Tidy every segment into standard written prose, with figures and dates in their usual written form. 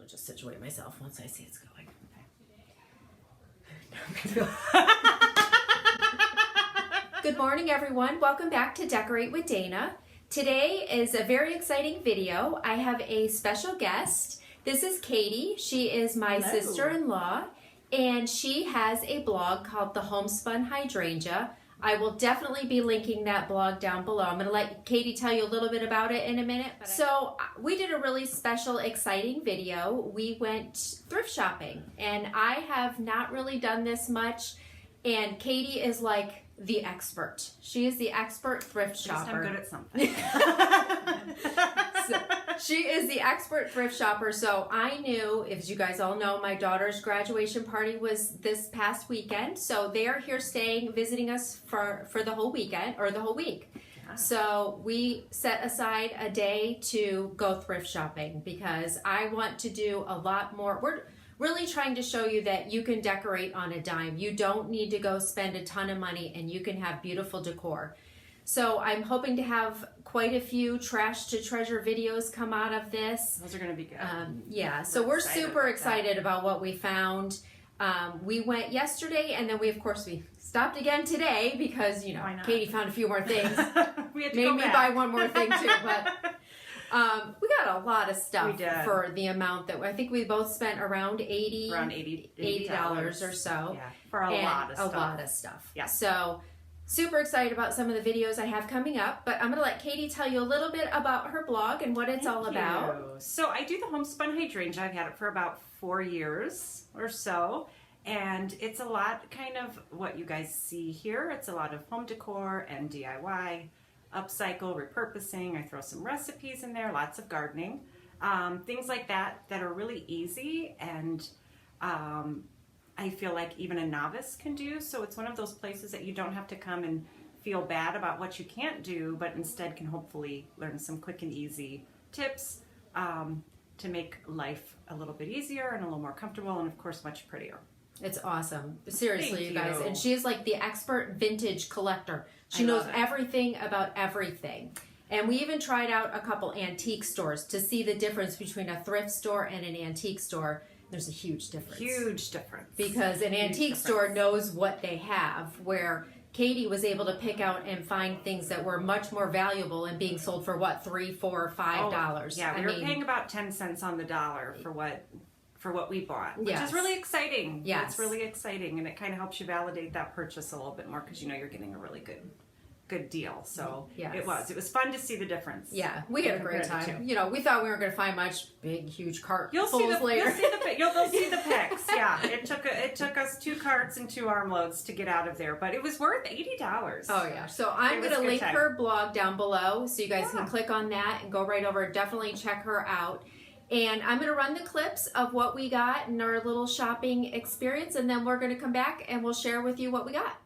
just situate myself once I see it's going. Good morning, everyone. Welcome back to Decorate with Dana. Today is a very exciting video. I have a special guest. This is Katie. She is my sister-in-law, and she has a blog called The Homespun Hydrangea. I will definitely be linking that blog down below. I'm going to let Katie tell you a little bit about it in a minute. So we did a really special, exciting video. We went thrift shopping, and I have not really done this much, and Katie is like the expert. She is the expert thrift shopper. I'm good at something. So, she is the expert thrift shopper. So I knew, as you guys all know, my daughter's graduation party was this past weekend. So they are here staying, visiting us for the whole weekend, or the whole week. Yeah. So we set aside a day to go thrift shopping because I want to do a lot more. We're really trying to show you that you can decorate on a dime. You don't need to go spend a ton of money, and you can have beautiful decor. So I'm hoping to have quite a few trash to treasure videos come out of this. Those are going to be good. Yeah, so we're super excited about what we found. We went yesterday, and then we stopped again today because, you know, Katie found a few more things. We had to made go me back. buy one more thing too, but we got a lot of stuff for the amount that I think we both spent around $80 or so. Yeah, for a lot of stuff. Yeah. So super excited about some of the videos I have coming up, but I'm going to let Katie tell you a little bit about her blog and what it's all about. So I do the homespun hydrangea. I've had it for about 4 years or so, and it's a lot kind of what you guys see here. It's a lot of home decor and DIY, upcycle, repurposing. I throw some recipes in there, lots of gardening, things like that are really easy and I feel like even a novice can do. So it's one of those places that you don't have to come and feel bad about what you can't do, but instead can hopefully learn some quick and easy tips to make life a little bit easier and a little more comfortable and of course much prettier. It's awesome. Seriously, Thank you guys. you. And she is like the expert vintage collector. She knows everything about everything. And we even tried out a couple antique stores to see the difference between a thrift store and an antique store. There's a huge difference. Huge difference. Because an antique store knows what they have, where Katie was able to pick out and find things that were much more valuable and being sold for what, $3, $4, $5. Yeah, we were paying about 10 cents on the dollar for what we bought, which is really exciting. Yes. It's really exciting, and it kind of helps you validate that purchase a little bit more because you know you're getting a really good deal. So it was fun to see the difference. Yeah, we had a great time. You know, we thought we weren't going to find much big, huge cart later. You'll see the pics. Yeah, it took us 2 carts and 2 armloads to get out of there, but it was worth $80. Oh yeah. So I'm going to link her blog down below, so you guys can click on that and go right over. Definitely check her out. And I'm going to run the clips of what we got in our little shopping experience, and then we're going to come back and we'll share with you what we got.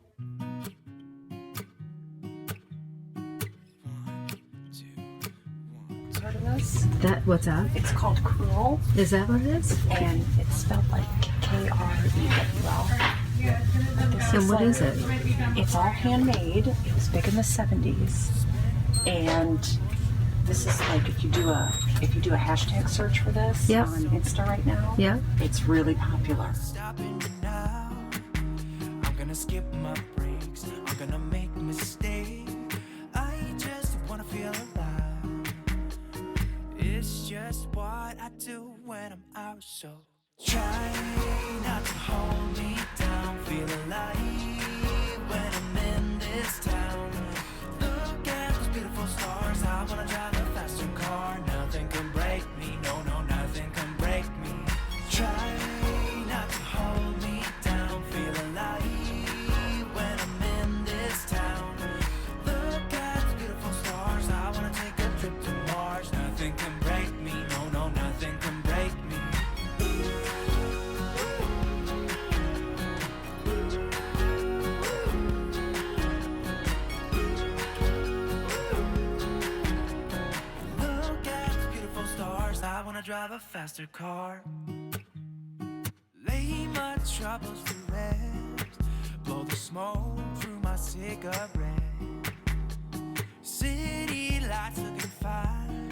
Heard of this? What's that? It's called Cruel, Is that what it is? and it's spelled like K-R-E-W-L. And what is it? It's all handmade. It was big in the 70s, and this is like if you do a hashtag search for this on Insta right now, it's really popular. I'm gonna skip my breaks. I'm gonna make mistakes. I just wanna feel alive. It's just what I do when I'm out. So try not to hold me down. Feel alive when I'm in this town. Look at those beautiful stars. I wanna drive a faster car. Nothing can break me. No, nothing can break me. Try not to hold me down. Feel alive when I'm in this town. Look at the beautiful stars. I wanna take a trip to Mars. Nothing can break me. No, nothing can break me. Look at the beautiful stars. I wanna drive a faster car. Lay my troubles to rest. Blow the smoke through my cigarette. City lights looking fine,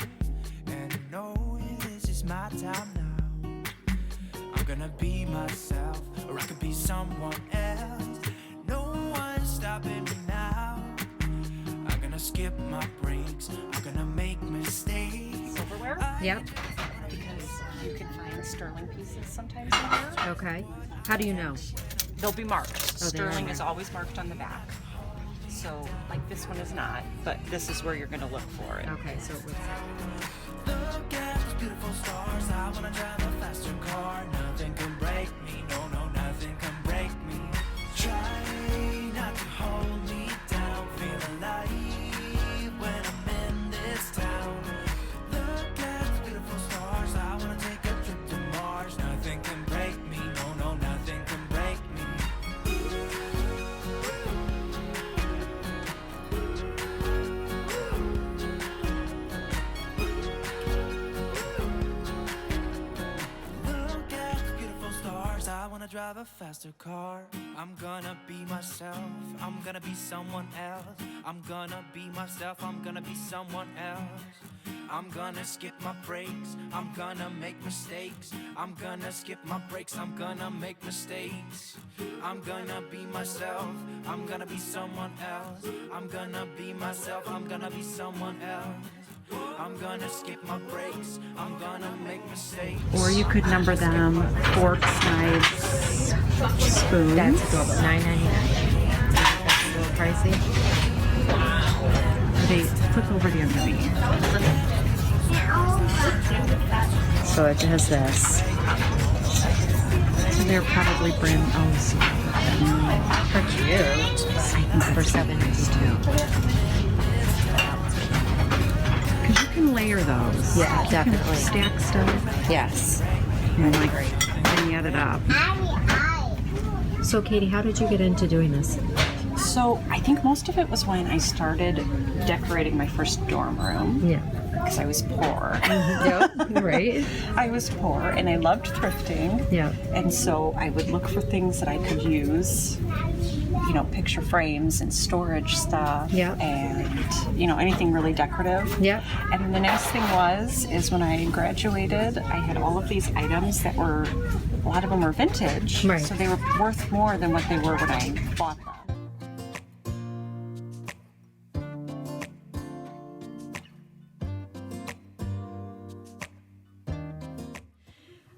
and I know this is my time now. gonna be myself, or I could be someone else. No one's stopping me now. I'm gonna skip my breaks. I'm gonna make mistakes. Silverware. Yep. Because you can find sterling pieces sometimes in there. Okay. How do you know? They'll be marked. Oh, they are Sterling marked. is always marked on the back. So, like this one is not, but this is where you're going to look for it. Okay, so it would Look at those beautiful stars. I wanna drive a faster car. Nothing can break me. No, no, nothing can break me. Try not to hold me down. Feel alive when I'm in this town. Look at those beautiful stars. I wanna take a trip to Mars. Nothing can break me. No, no, nothing can break me. Look at the beautiful stars. I wanna drive a faster car. I'm gonna be myself. I'm gonna be someone else. I'm gonna be myself. I'm gonna be someone else. I'm gonna skip my breaks. I'm gonna make mistakes. I'm gonna skip my breaks. I'm gonna make mistakes. I'm gonna be myself. I'm gonna be someone else. I'm gonna be myself. I'm gonna be someone else. I'm gonna skip my breaks. I'm gonna make mistakes. Or you could number them forks, knives, spoons. That's adorable. $9.99. That's a little pricey. They flip over the underneath. So it has this. So they're probably brand They're cute. I think for 70s too. Because you can layer those. Yeah, You can definitely. stack stuff Yes. and like and add it up. So Katie, how did you get into doing this? So I think most of it was when I started decorating my first dorm room Yeah. because I was poor. Yep. Right. I was poor and I loved thrifting. Yeah. And so I would look for things that I could use, you know, picture frames and storage stuff. Yeah. And, you know, anything really decorative. Yeah. And the nice thing is when I graduated, I had all of these items that were, a lot of them were vintage. Right. So they were worth more than what they were when I bought them.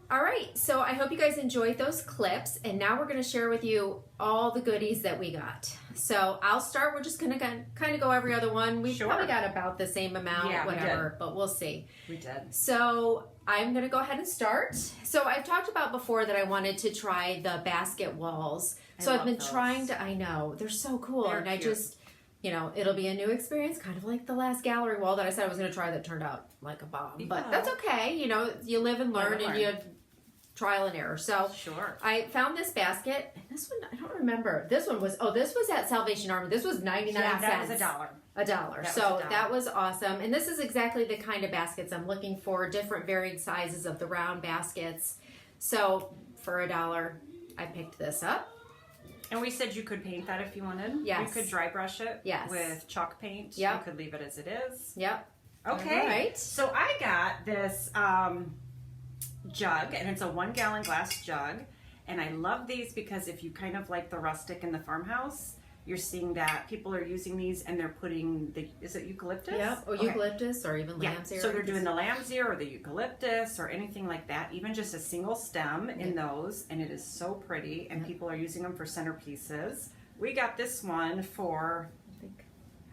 All right, so I hope you guys enjoyed those clips, and now we're going to share with you all the goodies that we got. So I'll start. We're just going to kind of go every other one. We Sure. probably got about the same amount, Yeah, we whatever, but we'll see. We did. So I'm going to go ahead and start. So I've talked about before that I wanted to try the basket walls. So I've love been those. trying to, I know, they're so cool. They're and I cute. just, you know, it'll be a new experience, kind of like the last gallery wall that I said I was going to try that turned out like a bomb. But Yeah. that's okay. You know, you live and learn and and you have trial and error. So Sure. I found this basket, and this one, I don't remember. This one was, this was at Salvation Army. This was 99 Yeah, cents. that was $1. $1. That was So $1. that was awesome. And this is exactly the kind of baskets I'm looking for, different varying sizes of the round baskets. So for $1, I picked this up. And we said you could paint that if you wanted. Yes. You could dry brush it Yes. with chalk paint. Yep. You could leave it as it is. Yep. Okay. All right. So I got this jug, and it's a 1 gallon glass jug. And I love these because if you kind of like the rustic in the farmhouse, you're seeing that people are using these and they're putting is it eucalyptus? Yep. Or Okay. eucalyptus or even Yeah, lamb's ear. so they're doing the lamb's ear or the eucalyptus or anything like that, even just a single stem in those, and it is so pretty, and people are using them for centerpieces. We got this one for,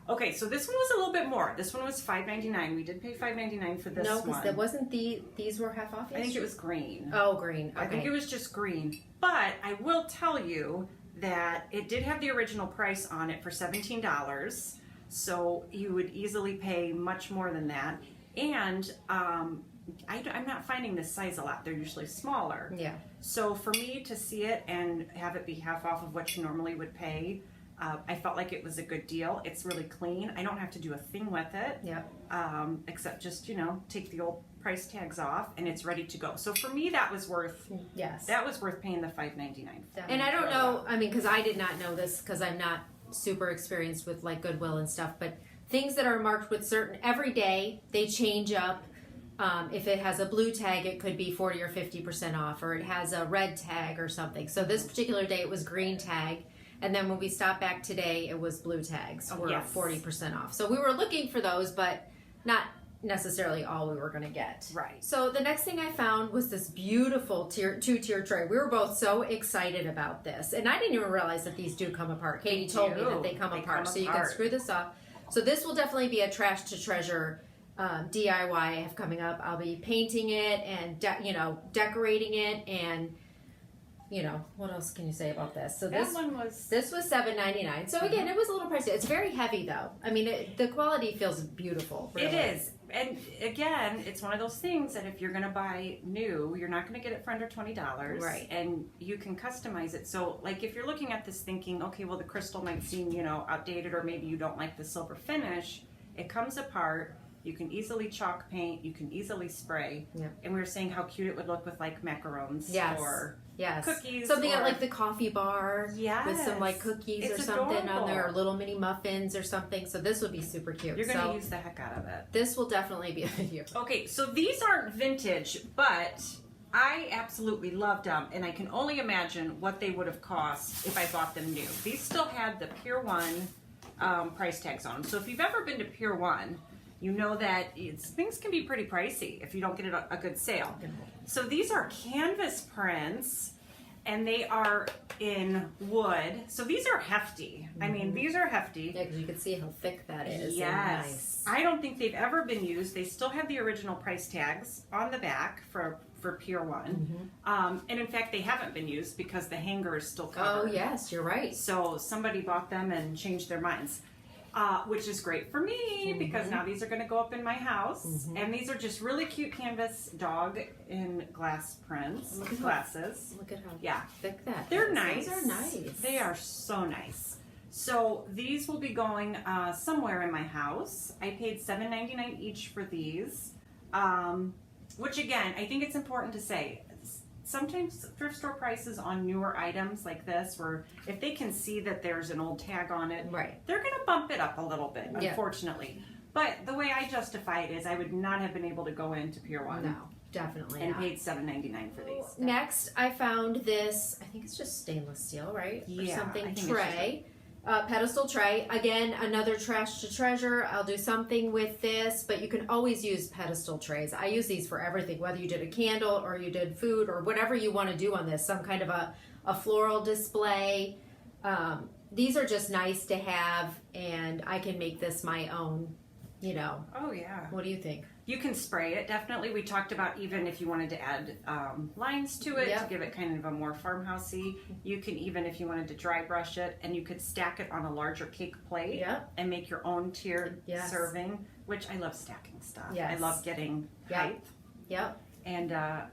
okay, so this one was a little bit more. This one was $5.99. We did pay $5.99 for this No, one. because that wasn't these were half off. I think it was green. Oh, green. Okay. I think it was just green. But I will tell you that it did have the original price on it for $17. So you would easily pay much more than that. And I'm not finding this size a lot. They're usually smaller. Yeah. So for me to see it and have it be half off of what you normally would pay, I felt like it was a good deal. It's really clean. I don't have to do a thing with it. Yep. Except just, take the old price tags off, and it's ready to go. So for me, that was worth Yes. paying the $5.99. And I don't know, I mean, because I did not know this because I'm not super experienced with like Goodwill and stuff, but things that are marked with certain, every day they change up If it has a blue tag, it could be 40 or 50% off, or it has a red tag or something. So this particular day it was green tag, and then when we stopped back today, it was blue tags were 40% off. So we were looking for those, but not necessarily all we were going to get. Right. So the next thing I found was this beautiful two-tier tray. We were both so excited about this, and I didn't even realize that these do come apart. Katie told me that they come apart, so you can screw this off. So this will definitely be a trash to treasure DIY I have coming up. I'll be painting it and decorating it, and what else can you say about this? So this was $7.99. So again, it was a little pricey. It's very heavy though. I mean, the quality feels beautiful. Really. It is. And again, it's one of those things that if you're going to buy new, you're not going to get it for under $20. Right. And you can customize it. So like if you're looking at this thinking, okay, well the crystal might seem, outdated, or maybe you don't like the silver finish, it comes apart. You can easily chalk paint. You can easily spray. Yep. And we were saying how cute it would look with like macarons or cookies. Something at like the coffee bar with some like cookies it's or something adorable. on there, or little mini muffins or something. So this would be super cute. You're going to use the heck out of it. This will definitely be a video. Okay, so these aren't vintage, but I absolutely loved them, and I can only imagine what they would have cost if I bought them new. These still had the Pier 1 price tags on them. So if you've ever been to Pier 1, you know that things can be pretty pricey if you don't get a good sale. So these are canvas prints, and they are in wood. So these are hefty. I mean, these are hefty. Yeah, because you can see how thick that is. Yes. Nice. I don't think they've ever been used. They still have the original price tags on the back for Pier 1. And in fact, they haven't been used because the hanger is still covered. Oh, yes, you're right. So somebody bought them and changed their minds. Which is great for me because now these are going to go up in my house. And these are just really cute canvas dog in glass prints, glasses. Look at how thick that is. They're nice. Those are nice. They are so nice. So these will be going somewhere in my house. I paid $7.99 each for these, which again, I think it's important to say, sometimes thrift store prices on newer items like this, where if they can see that there's an old tag on it, they're going to bump it up a little bit, unfortunately. But the way I justify it is I would not have been able to go into Pier 1. No, definitely and not. paid $7.99 for these. Next, I found this, I think it's just stainless steel, right? Yeah, or something, I think tray. Pedestal tray. Again, another trash to treasure. I'll do something with this, but you can always use pedestal trays. I use these for everything, whether you did a candle or you did food or whatever you want to do on this, some kind of a floral display. These are just nice to have, and I can make this my own, Oh, yeah. What do you think? You can spray it, definitely. We talked about even if you wanted to add lines to it to give it kind of a more farmhousey. You can even, if you wanted to dry brush it, and you could stack it on a larger cake plate and make your own tiered serving, which I love stacking stuff. I love getting height. Yep. And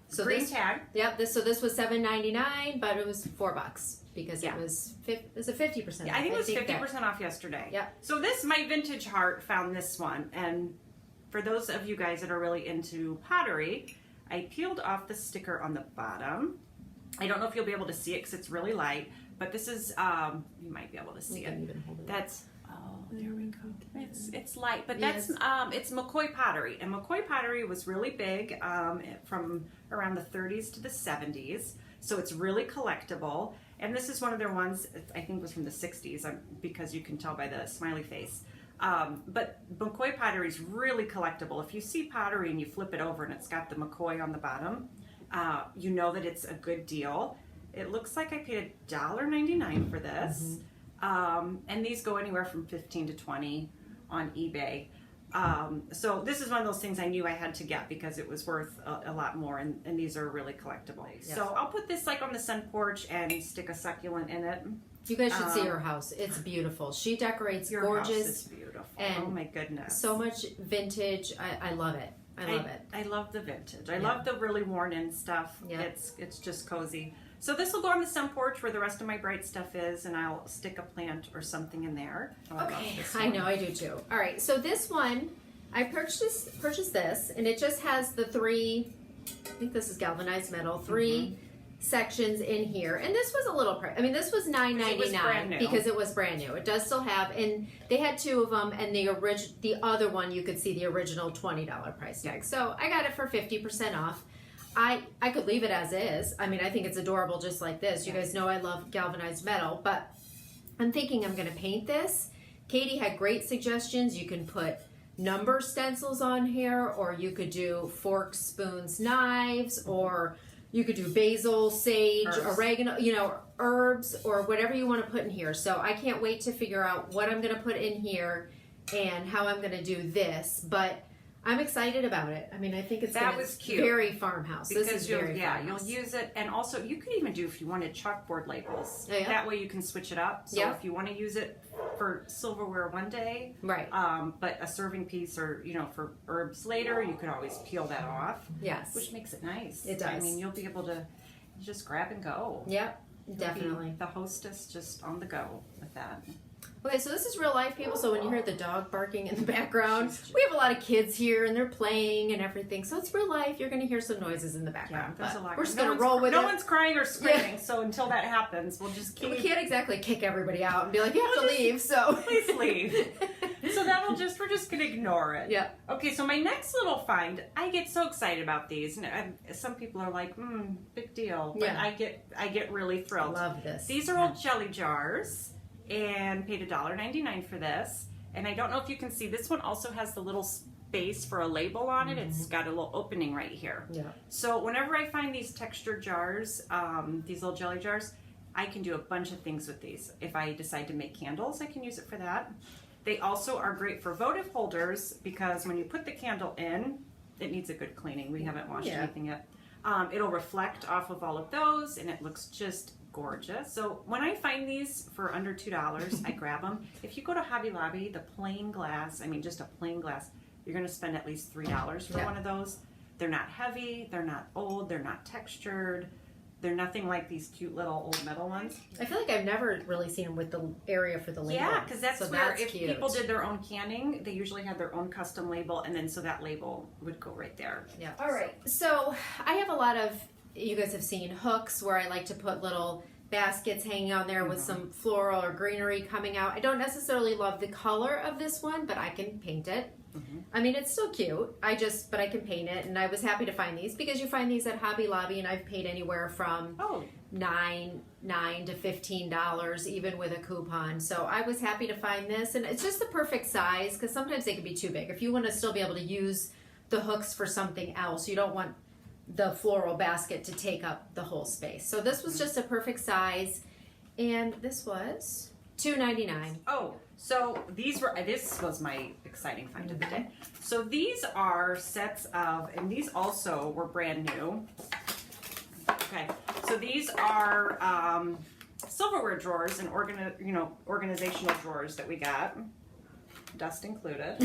so green tag. Yep. This was $7.99, but it was $4 because it was a 50%. Yeah, I think it was 50% off yesterday. Yeah. So my vintage heart found this one, and for those of you guys that are really into pottery, I peeled off the sticker on the bottom. I don't know if you'll be able to see it because it's really light, but this is, you might be able to see it. That's, there we go. It's light, but that's, it's McCoy pottery. And McCoy pottery was really big from around the 30s to the 70s. So it's really collectible. And this is one of their ones, I think was from the 60s because you can tell by the smiley face. But McCoy pottery is really collectible. If you see pottery and you flip it over and it's got the McCoy on the bottom, you know that it's a good deal. It looks like I paid $1.99 for this. And these go anywhere from $15 to $20 on eBay. So this is one of those things I knew I had to get because it was worth a lot more, and these are really collectible. Yes. So I'll put this like on the sun porch and stick a succulent in it. You guys should see her house. It's beautiful. She decorates your gorgeous. House is beautiful. And oh my goodness. So much vintage. I love it. I love it. I love the vintage. I love the really worn in stuff. Yeah. It's just cozy. So this will go on the sun porch where the rest of my bright stuff is, and I'll stick a plant or something in there. Okay, I know, I do too. All right, so this one, I purchased this, and it just has the 3, I think this is galvanized metal, 3 sections in here, and this was a little price. I mean, this was $9.99 because it was brand new. It does still have, and they had 2 of them, and the other one you could see the original $20 price tag. So I got it for 50% off. I could leave it as is. I mean, I think it's adorable just like this. You guys know I love galvanized metal, but I'm thinking I'm going to paint this. Katie had great suggestions. You can put number stencils on here, or you could do forks, spoons, knives, or you could do basil, sage, oregano, you know, herbs, or whatever you want to put in here. So I can't wait to figure out what I'm going to put in here and how I'm going to do this. But I'm excited about it. I mean, I think it's very farmhouse. Because this is very farmhouse. You'll use it, and also you could even do, if you wanted, chalkboard labels. Yeah. That way you can switch it up. So if you want to use it for silverware one day, right? But a serving piece, or you know, for herbs later, you could always peel that off. Yes, which makes it nice. It does. I mean, you'll be able to just grab and go. Yep, definitely. The hostess just on the go with that. Okay, so this is real life, people. So when you hear the dog barking in the background, we have a lot of kids here and they're playing and everything. So it's real life. You're going to hear some noises in the background. Yeah, there's a lot. We're just going to roll with it. No one's crying or screaming. So until that happens, we'll just keep. We can't exactly kick everybody out and be like, you have to leave. So please leave. So we're just going to ignore it. Yeah. Okay, so my next little find, I get so excited about these. And some people are like, big deal. But I get really thrilled. I love this. These are old jelly jars. And paid $1.99 for this. And I don't know if you can see, this one also has the little space for a label on it. It's got a little opening right here. Yeah. So whenever I find these textured jars, these little jelly jars, I can do a bunch of things with these. If I decide to make candles, I can use it for that. They also are great for votive holders, because when you put the candle in, it needs a good cleaning. We haven't washed anything yet. It'll reflect off of all of those, and it looks just gorgeous. So when I find these for under $2, I grab them. If you go to Hobby Lobby, the plain glass, I mean just a plain glass, you're going to spend at least $3 for one of those. They're not heavy, they're not old, they're not textured. They're nothing like these cute little old metal ones. I feel like I've never really seen them with the area for the label. Yeah, because that's where if people did their own canning, they usually had their own custom label, and then so that label would go right there. Yeah. All right. So I have a lot of, you guys have seen hooks where I like to put little baskets hanging on there with some floral or greenery coming out. I don't necessarily love the color of this one, but I can paint it. I mean, it's still cute. But I can paint it, and I was happy to find these because you find these at Hobby Lobby, and I've paid anywhere from $9 to $15, even with a coupon. So I was happy to find this, and it's just the perfect size because sometimes they can be too big. If you want to still be able to use the hooks for something else, you don't want the floral basket to take up the whole space. So this was just a perfect size, and this was $2.99. Oh, so this was my exciting find of the day. So these are sets of, and these also were brand new. Okay, so these are silverware drawers and organizational drawers that we got, dust included.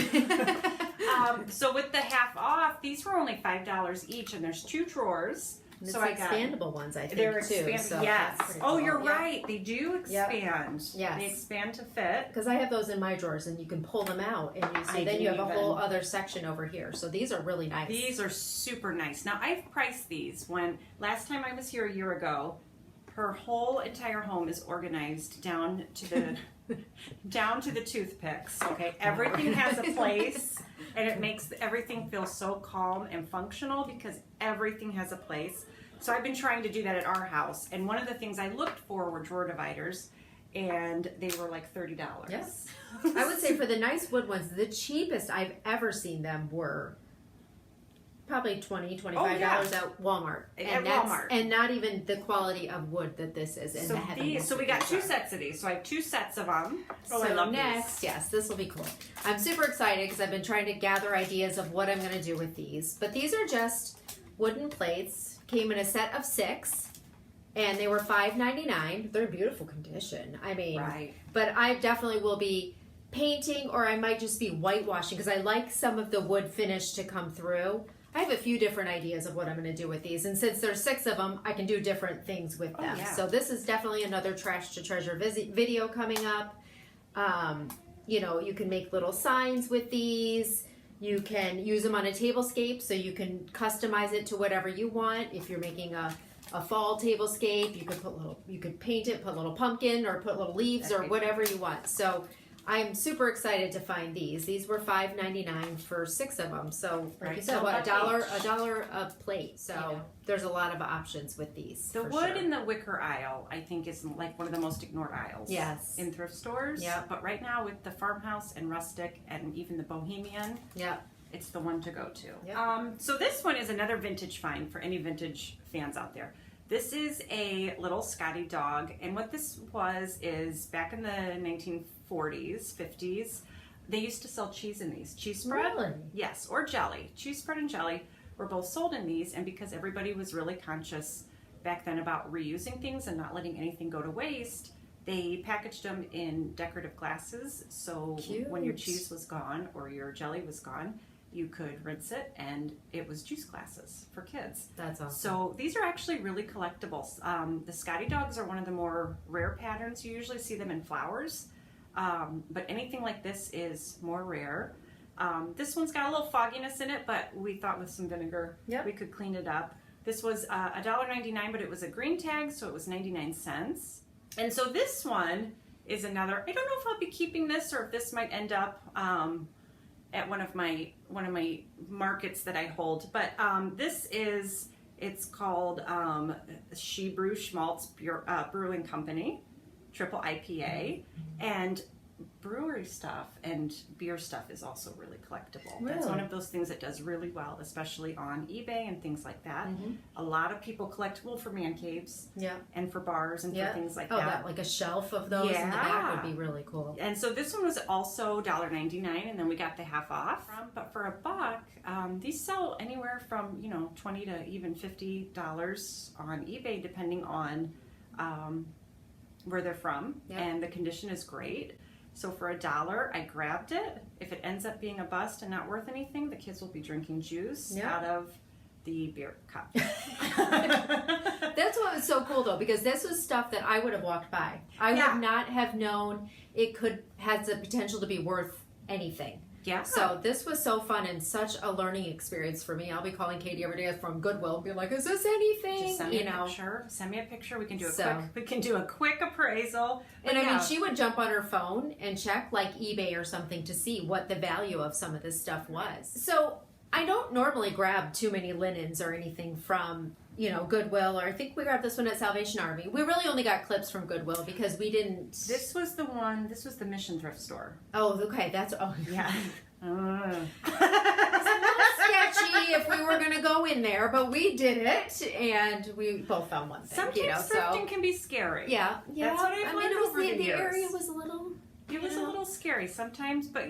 So with the half off, these were only $5 each, and there's 2 drawers. And so I got expandable ones, I think, they're too. Expandable. So yes. cool. You're right. They do expand. Yes. They expand to fit. Because I have those in my drawers, and you can pull them out, and you see. Then you have a whole other section over here. So these are really nice. These are super nice. Now I've priced these. When last time I was here a year ago, her whole entire home is organized down to the down to the toothpicks. Okay, everything has a place. And it makes everything feel so calm and functional because everything has a place. So I've been trying to do that at our house. And one of the things I looked for were drawer dividers, and they were like $30. Yes. I would say for the nice wood ones, the cheapest I've ever seen them were probably $20, $25 at Walmart. Walmart. And not even the quality of wood that this is. And so we got 2 sets of these. So I have 2 sets of them. So I love next, yes, this will be cool. I'm super excited because I've been trying to gather ideas of what I'm going to do with these. But these are just wooden plates. Came in a set of 6. And they were $5.99. They're in beautiful condition. I mean, but I definitely will be painting, or I might just be whitewashing because I like some of the wood finish to come through. I have a few different ideas of what I'm going to do with these, and since there's 6 of them, I can do different things with them. So this is definitely another trash to treasure video coming up. You can make little signs with these. You can use them on a tablescape, so you can customize it to whatever you want. If you're making a a fall tablescape. You could paint it, put a little pumpkin, or put little leaves, or whatever you want. So I'm super excited to find these. These were $5.99 for 6 of them. So like you said, what, $1 a plate. So there's a lot of options with these. The wood in the wicker aisle, I think, is like one of the most ignored aisles. Yes. In thrift stores. Yeah. But right now with the farmhouse and rustic and even the bohemian, it's the one to go to. Yep. So this one is another vintage find for any vintage fans out there. This is a little Scottie dog, and what this is back in the 1940s, 50s, they used to sell cheese in these. Cheese spread? Really? Yes, or jelly. Cheese spread and jelly were both sold in these, and because everybody was really conscious back then about reusing things and not letting anything go to waste, they packaged them in decorative glasses, so when your cheese was gone or your jelly was gone, you could rinse it, and it was juice glasses for kids. That's awesome. So these are actually really collectibles. The Scottie Dogs are one of the more rare patterns. You usually see them in flowers, but anything like this is more rare. This one's got a little fogginess in it, but we thought with some vinegar we could clean it up. This was $1.99, but it was a green tag, so it was 99 cents. And so this one is another, I don't know if I'll be keeping this or if this might end up at one of my markets that I hold, but it's called She Brew Schmaltz Brewing Company, triple IPA, and brewery stuff and beer stuff is also really collectible. Really? That's one of those things that does really well, especially on eBay and things like that. A lot of people collect, well, for man caves and for bars and for things like that. Like a shelf of those in the back would be really cool. And so this one was also $1.99, and then we got the half off. But for $1, these sell anywhere from $20 to even $50 on eBay, depending on where they're from, and the condition is great. So for $1, I grabbed it. If it ends up being a bust and not worth anything, the kids will be drinking juice out of the beer cup. That's what was so cool though, because this was stuff that I would have walked by. I would not have known it has the potential to be worth anything. Yeah. So this was so fun and such a learning experience for me. I'll be calling Katie every day from Goodwill and be like, "Is this anything?" Just send me a picture. Send me a picture. We can do a quick appraisal. And I mean, she would jump on her phone and check like eBay or something to see what the value of some of this stuff was. So I don't normally grab too many linens or anything from Goodwill, or I think we grabbed this one at Salvation Army. We really only got clips from Goodwill because we didn't. This was the Mission Thrift Store. Oh, okay. It's a little sketchy if we were going to go in there, but we did it, and we both found one thing. Sometimes thrifting can be scary. Yeah. That's what I've learned over the years. The area was a little. It was a little scary sometimes, but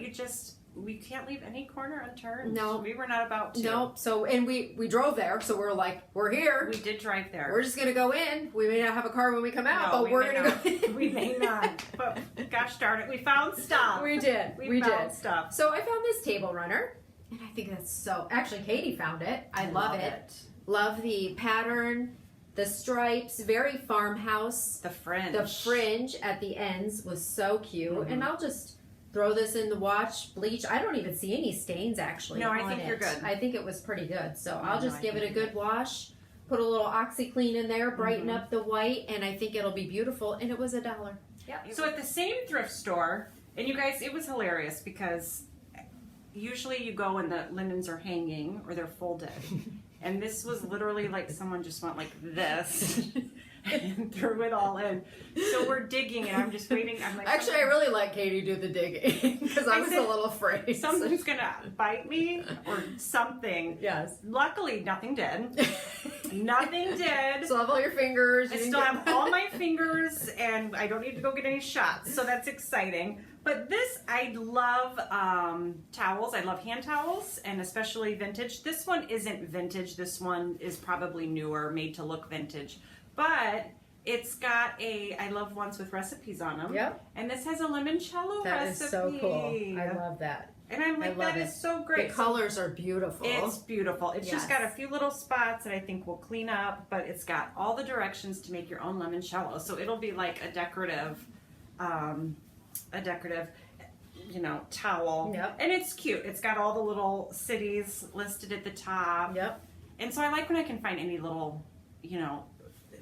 we can't leave any corner unturned. No. We were not about to. No. So, and we drove there, so we're like, we're here. We did drive there. We're just going to go in. We may not have a car when we come out, but we're going to go in. We may not. But gosh darn it, we found stuff. We did. We found did stuff. So I found this table runner, and I think that's so, actually Katie found it. I love it. Love the pattern, the stripes, very farmhouse. The fringe. The fringe at the ends was so cute. And I'll just throw this in the wash, bleach. I don't even see any stains actually. No, I think you're good. I think it was pretty good. So I'll just give it a good wash, put a little OxyClean in there, brighten up the white, and I think it'll be beautiful. And it was $1. Yep. So at the same thrift store, and you guys, it was hilarious because usually you go and the linens are hanging or they're folded. And this was literally like someone just went like this and threw it all in. So we're digging and I'm just waiting. I'm like, actually, I really let Katie do the digging because I was a little afraid. Something's going to bite me or something. Yes. Luckily, nothing did. Nothing did. Still have all your fingers. I still have all my fingers and I don't need to go get any shots. So that's exciting. But this, I love towels. I love hand towels, and especially vintage. This one isn't vintage. This one is probably newer, made to look vintage. But it's got I love ones with recipes on them. Yep. And this has a limoncello recipe. That is so cool. I love that. And I'm like, that is so great. The colors are beautiful. It's beautiful. It's just got a few little spots that I think will clean up, but it's got all the directions to make your own limoncello. So it'll be like a decorative towel. Yep. And it's cute. It's got all the little cities listed at the top. Yep. And so I like when I can find any little,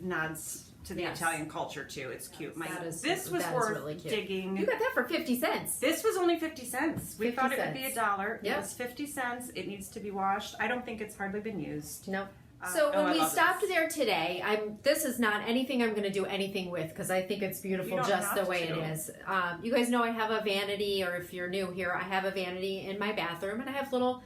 nods to the Yes. Italian culture too. It's cute. That is worth really cute. digging. You got that for 50 cents. This was only 50 cents. We 50 thought it would be $1. Yep. It was 50 cents. It needs to be washed. I don't think it's hardly been used. No. So when I we love stopped this. there today, this is not anything I'm going to do anything with because I think it's You beautiful don't just the have way to. it is. You guys know I have a vanity, or if you're new here, I have a vanity in my bathroom, and I have little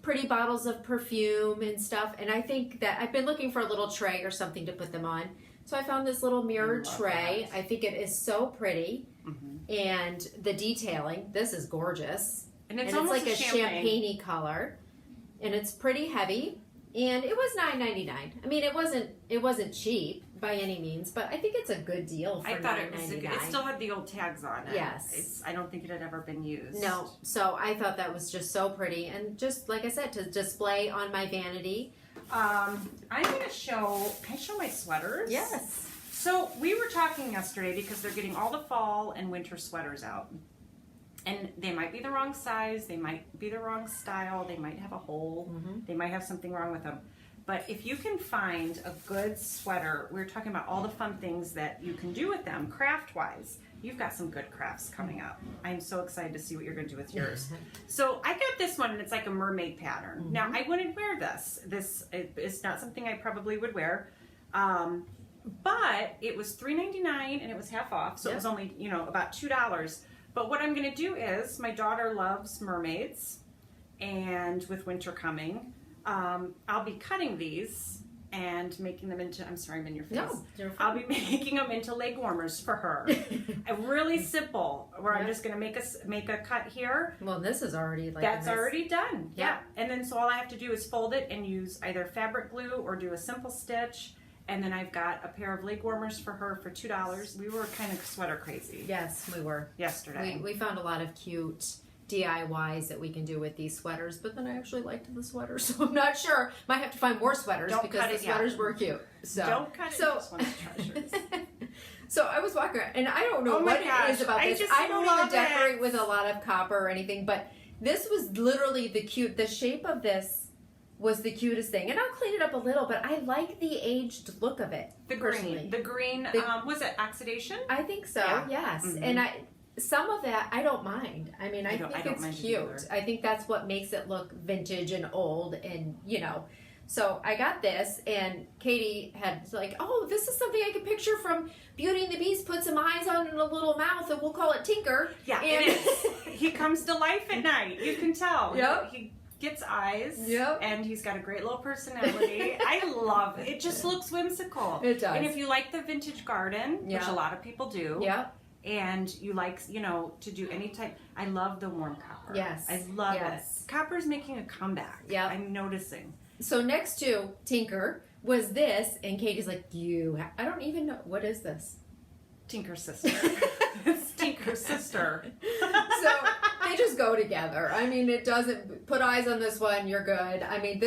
pretty bottles of perfume and stuff. And I think that I've been looking for a little tray or something to put them on. So I found this little mirrored love tray. that. I think it is so pretty, and the detailing. This is gorgeous, And it's and it's almost like a champagne. champagne-y color, and it's pretty heavy. And it was $9.99. I mean, it wasn't cheap by any means, but I think it's a good deal for I thought it was. $9.99. It still had the old tags on it. Yes. I don't think it had ever been used. No, so I thought that was just so pretty, and just like I said, to display on my vanity. I'm gonna show. Can I show my sweaters? Yes. So we were talking yesterday because they're getting all the fall and winter sweaters out. And they might be the wrong size, they might be the wrong style, they might have a hole, they might have something wrong with them. But if you can find a good sweater, we were talking about all the fun things that you can do with them craft-wise. You've got some good crafts coming up. I'm so excited to see what you're going to do with yours. So I got this one, and it's like a mermaid pattern. Now, I wouldn't wear this. It's not something I probably would wear. But it was $3.99, and it was half off, so it was only, about $2. But what I'm going to do is, my daughter loves mermaids, and with winter coming, I'll be cutting these and making them into, I'm sorry, I'm in your face. No, you're fine. I'll be making them into leg warmers for her. Really simple, where I'm just going to make a cut here. Well, this is already like That's already done. Yeah. And then so all I have to do is fold it and use either fabric glue or do a simple stitch. And then I've got a pair of leg warmers for her for $2. We were kind of sweater crazy Yes, we were. yesterday. We found a lot of cute DIYs that we can do with these sweaters, but then I actually liked the sweaters, so I'm not sure. Might have to find more sweaters Don't because cut the it yet. sweaters were cute. So Don't cut it. So, Just one of the treasures. so I was walking around, and I don't know Oh my what gosh, it is about I this. just I don't even love decorate it. with a lot of copper or anything, but this was literally the shape of this was the cutest thing. And I'll clean it up a little, but I like the aged look of it. The personally. green, was it oxidation? I think so, Yeah. yes. Mhm. And some of that I don't mind. I mean, I don't think mind it's it cute. either. I think that's what makes it look vintage and old, and So I got this, and Katie had like, oh, this is something I can picture from Beauty and the Beast. Put some eyes on and a little mouth, and we'll call it Tinker. Yeah, and it is. He comes to life at night. You can tell. Yep. He gets eyes. Yep. And he's got a great little personality. I love it. It just looks whimsical. It does. And if you like the vintage garden, which Yeah. a lot of people do. Yeah. And you like, to do any type. I love the warm copper. Yes. I love Yes. it. Copper's making a comeback. Yep. I'm noticing. So next to Tinker was this, and Katie's like, I don't even know, what is this? Tinker's sister. It's Tinker's sister. So they just go together. I mean, it doesn't put eyes on this one, you're good. I mean,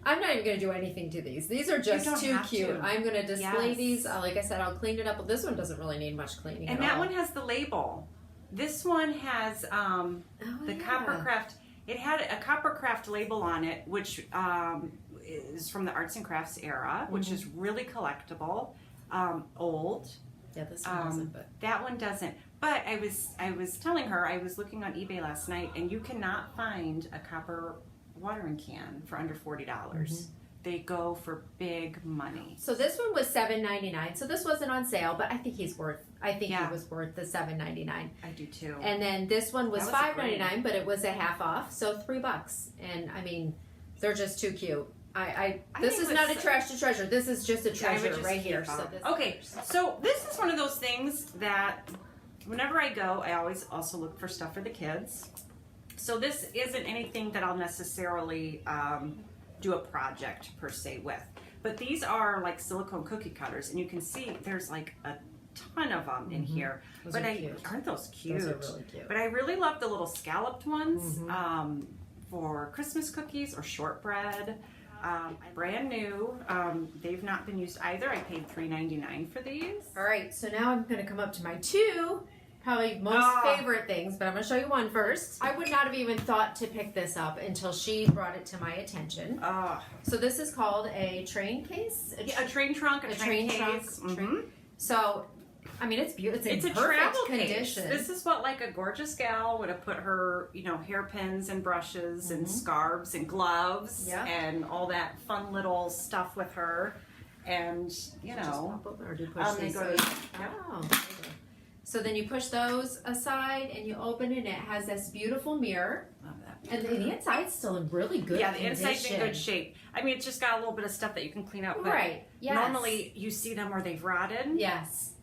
I'm not even going to do anything to these. These are just don't too have cute. to. I'm going to display Yes. these. Like I said, I'll clean it up. But this one doesn't really need much cleaning And at that all. one has the label. This one has the Coppercraft. It had a Coppercraft label on it, which is from the arts and crafts era, which is really collectible, old. Yeah, this one doesn't, but That one doesn't. But I was telling her, I was looking on eBay last night, and you cannot find a copper watering can for under $40. They go for big money. so this one was $7.99. So this wasn't on sale, but I think he was worth the $7.99. I do too. And then this one was That was $5.99, but it was a half off, so $3. And I mean, they're just too cute. This think is not a with- trash to treasure. This is just a I would treasure just right keep here. them. So this Okay, so this is one of those things that whenever I go, I always also look for stuff for the kids. So this isn't anything that I'll necessarily do a project per se with. But these are like silicone cookie cutters, and you can see there's like a ton of them in here. Those but are cute. aren't those cute? Those are really cute. But I really love the little scalloped ones for Christmas cookies or shortbread. Brand new. They've not been used either. I paid $3.99 for these. All right, so now I'm going to come up to my two probably most favorite things, but I'm going to show you one first. I would not have even thought to pick this up until she brought it to my attention. So this is called a train case? A train trunk, a train trunk. case. Mm-hmm. So, I mean, it's beautiful. It's in perfect travel condition. Case. This is what like a gorgeous gal would have put her, hairpins and brushes and scarves and gloves and all that fun little stuff with her. And, or do you push these? So then you push those aside and you open it and it has this beautiful mirror. Love that. And the inside's still in really good condition. Yeah, the inside's in good shape. I mean, it's just got a little bit of stuff that you can clean up. But right, yes. Normally you see them where they've rotted. Yes.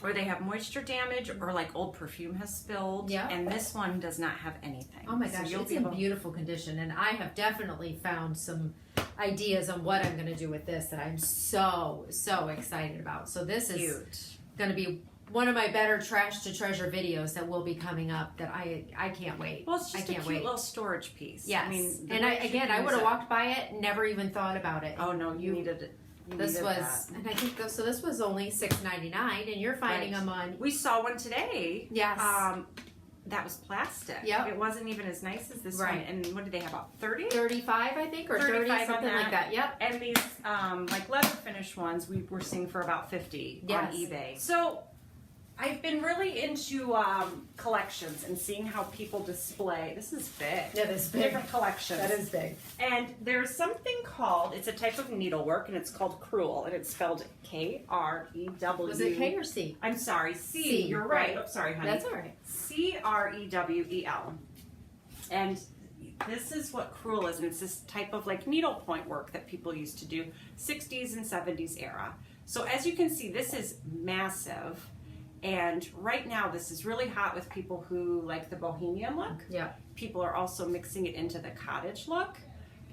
Or they have moisture damage or like old perfume has spilled. Yeah. And this one does not have anything. Oh my gosh, it's in beautiful condition. And I have definitely found some ideas on what I'm going to do with this that I'm so excited about. So this is going to be one of my better trash to treasure videos that will be coming up that I can't wait. Well, it's just a cute little storage piece. Yes. I mean, and I would have walked by it, never even thought about it. Oh no, you needed it. This was, and I think so. This was only $6.99, and you're finding them on. We saw one today. Yes. That was plastic. Yeah. It wasn't even as nice as this one. And what did they have, about 30? 35, I think, or 30, something like that. Yep. And these like leather finish ones we were seeing for about $50 on eBay. So I've been really into collections and seeing how people display. This is big. Yeah, this is big. Different collections. That is big. And there's something called, it's a type of needlework, and it's called crewel, and it's spelled K-R-E-W. Was it K or C? I'm sorry, C. You're right. Oh, sorry, honey. That's all right. C-R-E-W-E-L. And this is what crewel is, and it's this type of like needlepoint work that people used to do, 60s and 70s era. So as you can see, this is massive. And right now, this is really hot with people who like the bohemian look. Yeah. People are also mixing it into the cottage look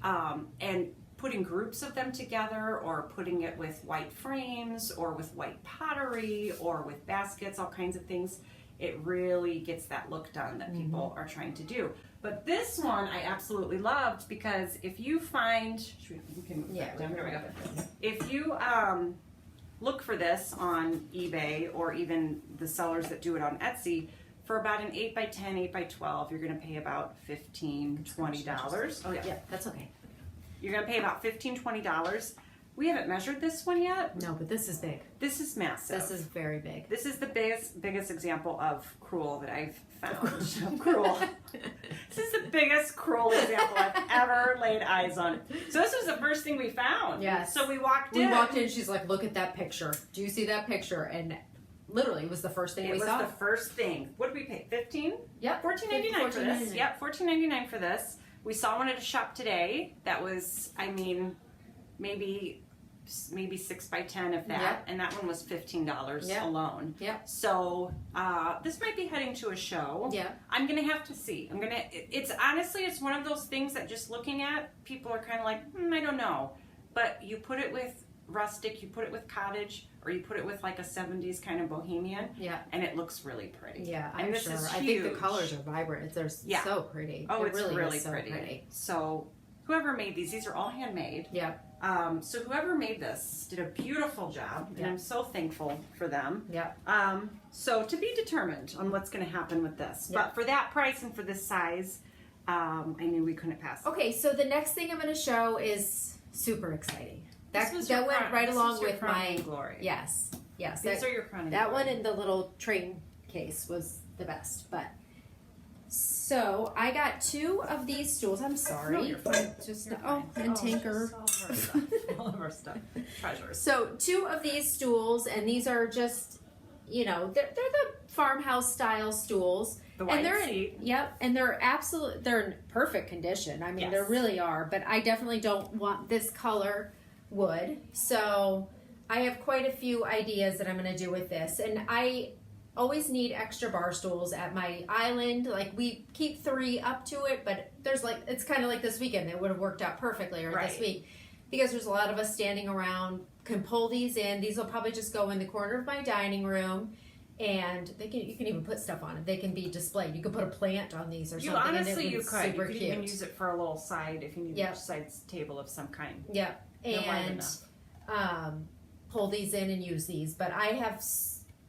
and putting groups of them together, or putting it with white frames or with white pottery or with baskets, all kinds of things. It really gets that look done that people are trying to do. But this one I absolutely loved because if you find, if you look for this on eBay or even the sellers that do it on Etsy, for about an 8x10, 8x12, you're going to pay about $15, $20. Oh yeah, that's okay. You're going to pay about $15, $20. We haven't measured this one yet. No, but this is big. This is massive. This is very big. This is the biggest example of crewel that I've found. Crewel. This is the biggest crewel example I've ever laid eyes on. So this was the first thing we found. Yes. So we walked in. She's like, look at that picture. Do you see that picture? And literally, it was the first thing we saw. It was the first thing. What did we pay? $15? Yep. $14.99 for this. Yep, $14.99 for this. We saw one at a shop today that was, I mean, maybe 6x10 if that, yep. And that one was $15 yep. alone. Yep. So this might be heading to a show. Yeah. I'm gonna have to see. It's honestly, it's one of those things that just looking at, people are kind of like, I don't know, but you put it with rustic, you put it with cottage, or you put it with like a 70s kind of bohemian, and it looks really pretty. Yeah, I'm sure. I think the colors are vibrant. They're so pretty. Oh, it's really so pretty. So whoever made these are all handmade. Yeah. So whoever made this did a beautiful job, and I'm so thankful for them. Yeah. So to be determined on what's going to happen with this, but for that price and for this size, I knew we couldn't pass. Okay, so the next thing I'm going to show is super exciting. That went right along with my glory. Yes. These are your crowning That glory. one in the little train case was the best, but. So I got 2 of these stools. I'm sorry. No, you're fine. And Tinker. All of our stuff. Treasures. So 2 of these stools, and these are just, they're the farmhouse style stools. The white and they're seat. Yep, and they're in perfect condition. I mean, they really are. But I definitely don't want this color wood. So I have quite a few ideas that I'm going to do with this, and I always need extra bar stools at my island. Like, we keep 3 up to it, but it's kind of like this weekend. They would have worked out perfectly, or this week, because there's a lot of us standing around, can pull these in. These will probably just go in the corner of my dining room, and you can even put stuff on it. They can be displayed. You could put a plant on these or something. Honestly, you could. Super You could even use it for a little side if you need a side table of some kind. Yeah, and pull these in and use these. But I have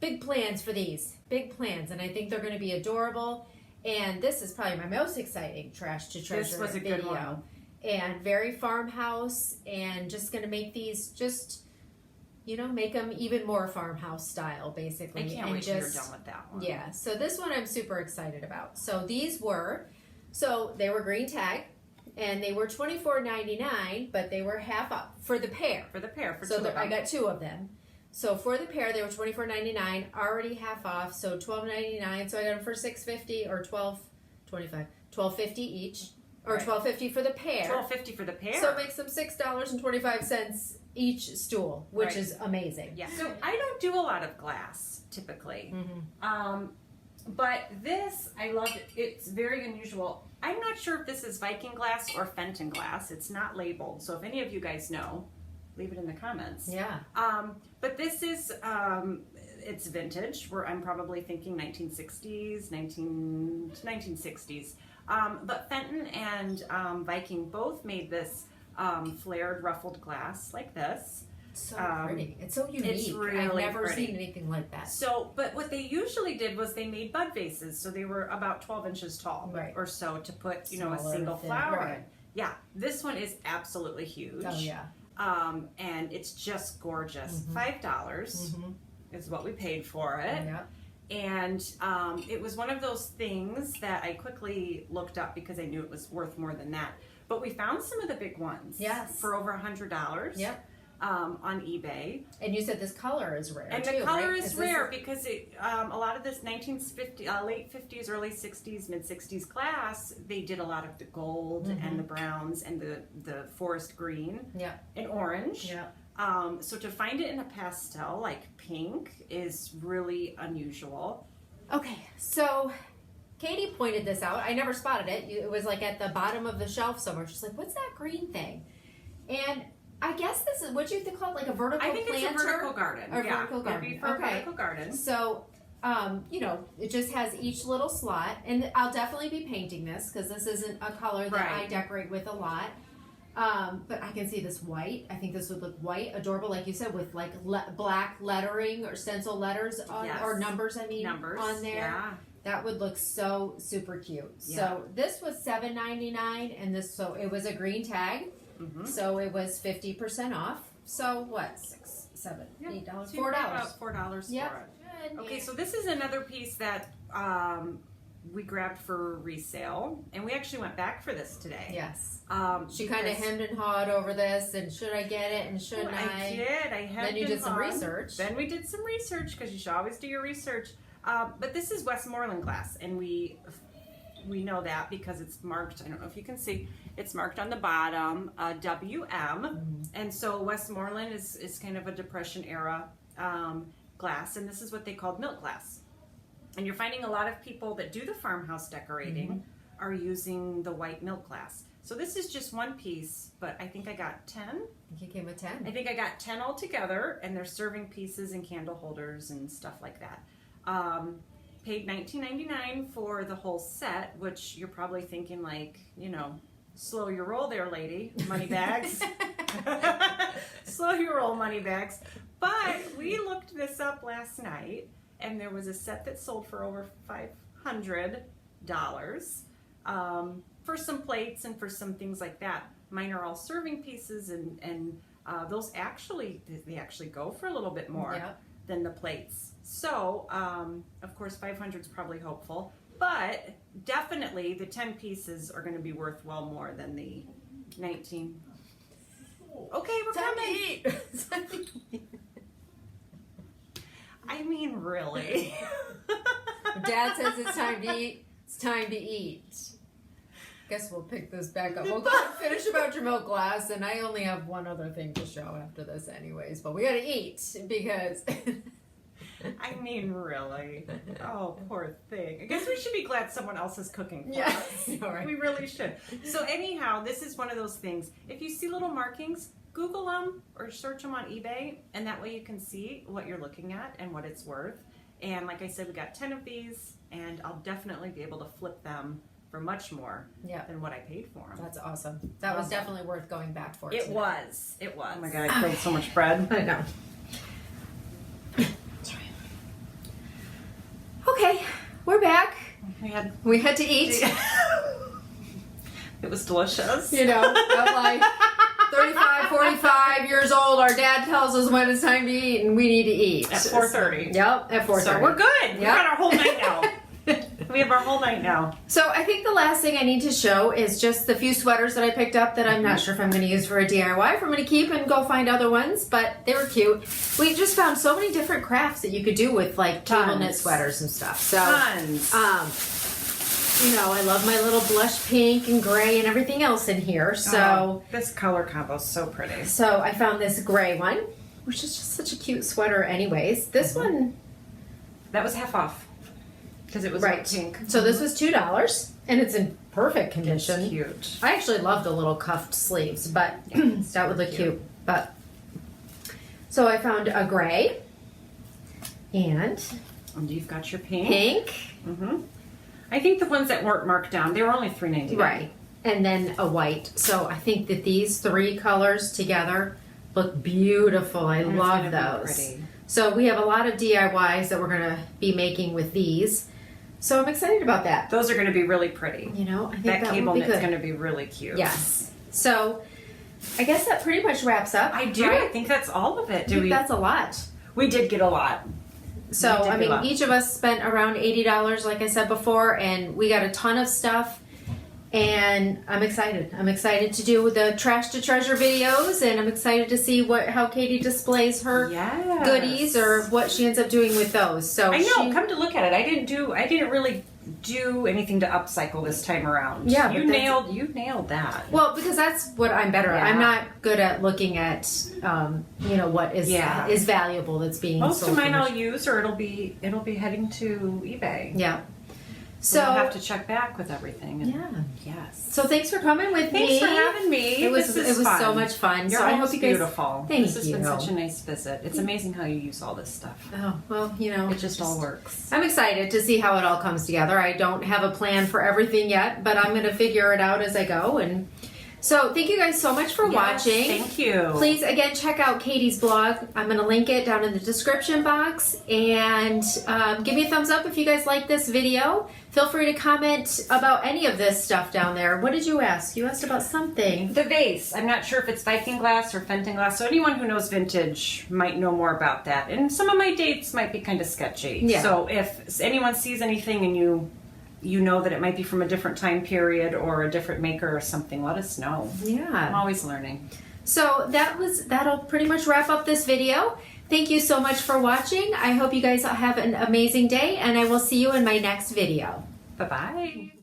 big plans for these. Big plans. And I think they're going to be adorable. And this is probably my most exciting trash to treasure This was a video. good one. And very farmhouse, and just going to make these make them even more farmhouse style, basically. I can't wait till you're done with that one. Yeah, so this one I'm super excited about. So they were green tag, and they were $24.99, but they were half off for the pair. For two of them. I got two of them. So for the pair, they were $24.99, already half off, so $12.99. So I got them for $6.50 or $12.50 each, or Right. $12.50 for the pair. $12.50 for the pair. So it makes them $6.25 each stool, which Right. is amazing. Yeah. So I don't do a lot of glass typically, but this I love it. It's very unusual. I'm not sure if this is Viking glass or Fenton glass. It's not labeled, so if any of you guys know, leave it in the comments. Yeah. But this is it's vintage. Where I'm probably thinking 1960s. But Fenton and Viking both made this flared ruffled glass like this. So pretty. It's so unique. It's really I've never pretty. seen anything like that. So, but what they usually did was they made bud vases, so they were about 12 inches tall, Right. or so, to put a Smaller, single thin, flower right. in. Yeah, this one is absolutely huge. Oh yeah. And it's just gorgeous. $5 is what we paid for it. Yeah. And it was one of those things that I quickly looked up because I knew it was worth more than that. But we found some of the big ones. Yes. For over $100. Yep. On eBay. And you said this color is rare. And too, the color right? is rare because it, a lot of this 1950, late 50s, early 60s, mid 60s glass, they did a lot of the gold and the browns and the forest green Yeah. and orange. Yeah. So to find it in a pastel like pink is really unusual. Okay, so Katie pointed this out. I never spotted it. It was like at the bottom of the shelf somewhere. She's like, "What's that green thing?" And I guess this is what you call it, like a vertical I think planter? it's a vertical garden. Or yeah, vertical garden. It'd be for a vertical garden. So, it just has each little slot, and I'll definitely be painting this because this isn't a color that I Right. decorate with a lot. But I can see this white. I think this would look white, adorable, like you said, with like black lettering or stencil letters on, Yes. or numbers. Numbers on there. Yeah. That would look so super cute. Yeah. So this was $7.99, and it was a green tag, so it was 50% off. So what? $6, $7, $8, So you paid $4. about $4 Yep. for it. Okay, so this is another piece that we grabbed for resale, and we actually went back for this today. Yes. She kind of because- hemmed and hawed over this, and should I get it and shouldn't I did. I had. Then you did some research. Then we did some research because you should always do your research. But this is Westmoreland glass, and we know that because it's marked. I don't know if you can see. It's marked on the bottom WM, and so Westmoreland is kind of a Depression era glass, and this is what they called milk glass. And you're finding a lot of people that do the farmhouse decorating are using the white milk glass. So this is just one piece, but I think I got 10. I think you came with 10. I think I got 10 altogether, and they're serving pieces and candle holders and stuff like that. Paid $19.99 for the whole set, which you're probably thinking like, slow your roll there, lady. Money bags. Slow your roll, money bags. But we looked this up last night, and there was a set that sold for over $500 for some plates and for some things like that. Mine are all serving pieces, and those they actually go for a little bit more than the plates. So, of course, 500 is probably hopeful, but definitely the 10 pieces are going to be worth well more than the 19. Okay, we're coming. I mean, really. Dad says it's time to eat. It's time to eat. Guess we'll pick this back up. We'll go finish about your milk glass, and I only have one other thing to show after this anyways, but we gotta eat because... I mean, really. Oh, poor thing. I guess we should be glad someone else is cooking for us. All right. We really should. So anyhow, this is one of those things. If you see little markings, Google them or search them on eBay, and that way you can see what you're looking at and what it's worth. And like I said, we got 10 of these, and I'll definitely be able to flip them for much more than what I paid for them. That's awesome. That was definitely worth going back for. It too. was. It was. Oh my God, I killed so much bread. I know. We had to eat. It was delicious. You know, I'm like 35, 45 years old. Our dad tells us when it's time to eat, and we need to eat. At 4:30. Yep, at 4:30. So we're good. We got our whole night now. We have our whole night now. So I think the last thing I need to show is just the few sweaters that I picked up that I'm not sure if I'm going to use for a DIY, if I'm going to keep and go find other ones, but they were cute. We just found so many different crafts that you could do with like table knit sweaters and stuff. So, you know, I love my little blush pink and gray and everything else in here. So this color combo is so pretty. So I found this gray one, which is just such a cute sweater anyways. This one, that was half off. Because it was pink. So this was $2, and it's in perfect condition. It's cute. I actually love the little cuffed sleeves, but that would look cute. But so I found a gray, and you've got your pink. Pink. I think the ones that weren't marked down, they were only $3.99. Right, and then a white. So I think that these three colors together look beautiful. I love those. So we have a lot of DIYs that we're gonna be making with these. So I'm excited about that. Those are going to be really pretty. You know, I think that cable will be knit's good. going to be really cute. Yes. So I guess that pretty much wraps up. I do. Right? I think that's all of it. I think that's a lot. We did get a lot. So I mean, each of us spent around $80, like I said before, and we got a ton of stuff. And I'm excited. I'm excited to do the trash to treasure videos, and I'm excited to see how Katie displays her goodies or what she ends up doing with those. So I know. Come to look at it, I didn't really do anything to upcycle this time around. Yeah, you nailed that. Well, because that's what I'm better at. I'm not good at looking at, you know, what is valuable that's being most sold. Most of mine I'll use, or it'll be heading to eBay. Yeah. So I'll have to check back with everything. And yes. So thanks for coming with me. Thanks for having me. It was fun. So much fun. You're so I hope you guys. Beautiful. Thank this has you. been such a nice visit. It's amazing how you use all this stuff. Oh well, you know, it just all works. I'm excited to see how it all comes together. I don't have a plan for everything yet, but I'm going to figure it out as I go. And so thank you guys so much for watching. Thank you. Please, again, check out Katie's blog. I'm going to link it down in the description box. And give me a thumbs up if you guys like this video. Feel free to comment about any of this stuff down there. What did you ask? You asked about something. The vase. I'm not sure if it's Viking glass or Fenton glass. So anyone who knows vintage might know more about that. And some of my dates might be kind of sketchy. Yeah. So if anyone sees anything and you know that it might be from a different time period or a different maker or something, let us know. Yeah. I'm always learning. So that'll pretty much wrap up this video. Thank you so much for watching. I hope you guys have an amazing day, and I will see you in my next video. Bye-bye.